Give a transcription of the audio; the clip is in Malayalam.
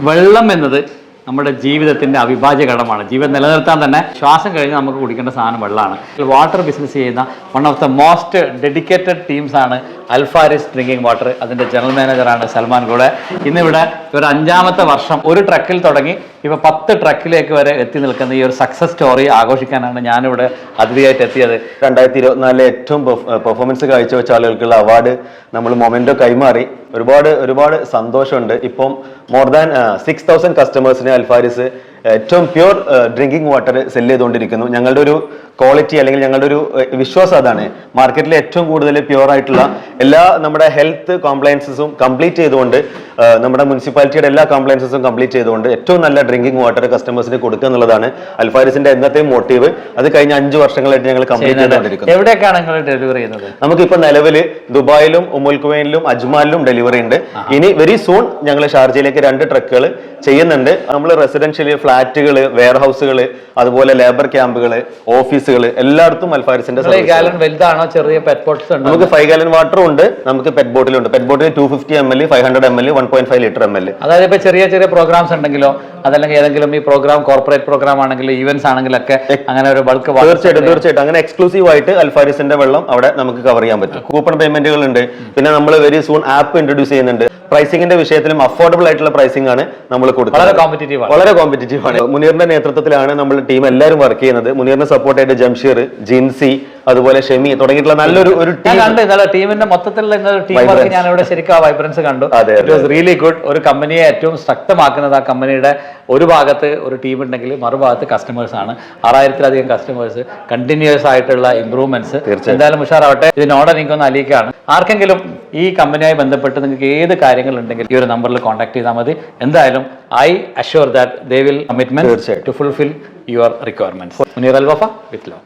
വെള്ളം എന്നത് നമ്മുടെ ജീവിതത്തിൻ്റെ അവിഭാജ്യ ഘടകമാണ്. ജീവൻ നിലനിർത്താൻ തന്നെ ശ്വാസം കഴിഞ്ഞ് നമുക്ക് കുടിക്കേണ്ട സാധനം വെള്ളമാണ്. വാട്ടർ ബിസിനസ് ചെയ്യുന്ന one of the most dedicated ടീംസാണ് അൽഫാരിസ് ഡ്രിങ്കിങ് വാട്ടർ. അതിൻ്റെ ജനറൽ മാനേജറാണ് സൽമാൻ കൂടെ. ഇന്നിവിടെ ഒരു 5ാമത്തെ വർഷം ഒരു ട്രക്കിൽ തുടങ്ങി ഇപ്പോൾ 10 ട്രക്കിലേക്ക് വരെ എത്തി നിൽക്കുന്ന ഈ ഒരു സക്സസ് സ്റ്റോറി ആഘോഷിക്കാനാണ് ഞാനിവിടെ അതിഥിയായിട്ട് എത്തിയത്. 2024 ഏറ്റവും പെർഫോമൻസ് കാഴ്ചവെച്ച ആളുകൾക്കുള്ള അവാർഡ് നമ്മൾ മൊമെന്റോ കൈമാറി. ഒരുപാട് സന്തോഷമുണ്ട്. ഇപ്പം മോർ ദാൻ 6000 കസ്റ്റമേഴ്സിന് അൽഫാരിസ് ഏറ്റവും പ്യൂർ ഡ്രിങ്കിങ് വാട്ടർ സെല് ചെയ്തുകൊണ്ടിരിക്കുന്നു. ഞങ്ങളുടെ ഒരു ക്വാളിറ്റി അല്ലെങ്കിൽ ഞങ്ങളുടെ ഒരു വിശ്വാസം അതാണ്. മാർക്കറ്റിൽ ഏറ്റവും കൂടുതൽ പ്യൂർ ആയിട്ടുള്ള എല്ലാ നമ്മുടെ ഹെൽത്ത് കോംപ്ലയൻസസും കംപ്ലീറ്റ് ചെയ്തുകൊണ്ട്, നമ്മുടെ മുനിസിപ്പാലിറ്റിയുടെ എല്ലാ കോംപ്ലയൻസസും കംപ്ലീറ്റ് ചെയ്തുകൊണ്ട് ഏറ്റവും നല്ല ഡ്രിങ്കിങ് വാട്ടർ കസ്റ്റമേഴ്സിന് കൊടുക്കുക എന്നുള്ളതാണ് അൽഫാരിസിന്റെ എന്നത്തെയും മോട്ടീവ്. അത് കഴിഞ്ഞ 5 വർഷങ്ങളായിട്ട് ഞങ്ങൾ കംപ്ലീറ്റ് ചെയ്തുകൊണ്ടിരിക്കുന്നു. എവിടെയൊക്കെയാണ് നിങ്ങൾ ഡെലിവറി ചെയ്യുന്നത്? നമുക്കിപ്പോൾ നിലവിൽ ദുബായിലും ഉമുൽഖുവൈനിലും അജ്മാനിലും ഡെലിവറി ഉണ്ട്. ഇനി വെരി സൂൺ ഞങ്ങൾ ഷാർജയിലേക്ക് 2 ട്രക്കുകൾ ചെയ്യുന്നുണ്ട്. നമ്മൾ റെസിഡൻഷ്യൽ ഫ്ലാറ്റുകൾ, വെയർ ഹൗസുകൾ, അതുപോലെ ലേബർ ക്യാമ്പുകൾ, ഓഫീസുകൾ എല്ലായിടത്തും അൽഫാരിസിന്റെ വലുതാണോ ചെറിയ പെറ്റ് ബോട്ട്സ്? നമുക്ക് 5 ഗാലൻ വാട്ടറും ഉണ്ട്, നമുക്ക് പെറ്റ് ബോട്ടിലുണ്ട്. പെറ്റ് ബോട്ടിൽ 250 ml, 500 ml, 1.5 ലിറ്റർ ml. അതായത് ഇപ്പൊ ചെറിയ പ്രോഗ്രാംസ് ഉണ്ടെങ്കിലോ അതല്ലെങ്കിൽ ഏതെങ്കിലും ഈ പ്രോഗ്രാം കോർപ്പറേറ്റ് പ്രോഗ്രാം ആണെങ്കിലും ഈവന്റ്സ് ആണെങ്കിലൊക്കെ അങ്ങനെ ഒരു ബൾക്ക് തീർച്ചയായിട്ടും അങ്ങനെ എക്സ്ക്ലൂസീവ് ആയിട്ട് അൽഫാരിസിന്റെ വെള്ളം അവിടെ നമുക്ക് കവർ ചെയ്യാൻ പറ്റും. കൂപ്പൺ പേയ്മെന്റുകൾ ഉണ്ട്. പിന്നെ നമ്മൾ വെരി സൂൺ ആപ്പ് ഇൻട്രൊഡ്യൂസ് ചെയ്യുന്നുണ്ട്. പ്രൈസിംഗിന്റെ വിഷയത്തിലും അഫോർഡബിൾ ആയിട്ടുള്ള പ്രൈസിംഗ് ആണ് നമ്മൾ കൊടുക്കുന്നത്. വളരെ കോമ്പറ്റീറ്റീവ് ആണ്. മുനീറിന്റെ നേതൃത്വത്തിലാണ് നമ്മൾ ടീം എല്ലാവരും വർക്ക് ചെയ്യുന്നത്. മുനീറിനെ സപ്പോർട്ട് ആയിട്ട് ജംഷീർ, ജിൻസി, അതുപോലെ ഷെമി തുടങ്ങിയിട്ടുള്ള നല്ലൊരു ടീമിന്റെ മൊത്തത്തിലുള്ള ടീം വർക്ക് ഞാൻ ഇവിടെ ശരിക്കും ആ വൈബ്രൻസ് കണ്ടു. It was really good. ഒരു കമ്പനിയെ ഏറ്റവും ശക്തമാക്കുന്നത് ആ കമ്പനിയുടെ ഒരു ഭാഗത്ത് ഒരു ടീം ഉണ്ടെങ്കിൽ മറുഭാഗത്ത് കസ്റ്റമേഴ്സ് ആണ്. 6000-ലധികം കസ്റ്റമേഴ്സ്, കണ്ടിന്യൂസ് ആയിട്ടുള്ള ഇംപ്രൂവ്മെന്റ്സ്. എന്തായാലും ഉഷാറാവട്ടെ. ഇതിനോടെ എനിക്കൊന്ന് അലിയിക്കാണ്. ആർക്കെങ്കിലും ഈ കമ്പനിയായി ബന്ധപ്പെട്ട് നിങ്ങൾക്ക് ഏത് കാര്യങ്ങൾ ഉണ്ടെങ്കിൽ ഈ ഒരു നമ്പറിൽ കോൺടാക്ട് ചെയ്താൽ മതി. എന്തായാലും I assure that they will commitment to fulfil your requirements. Munir Al Wafa with love.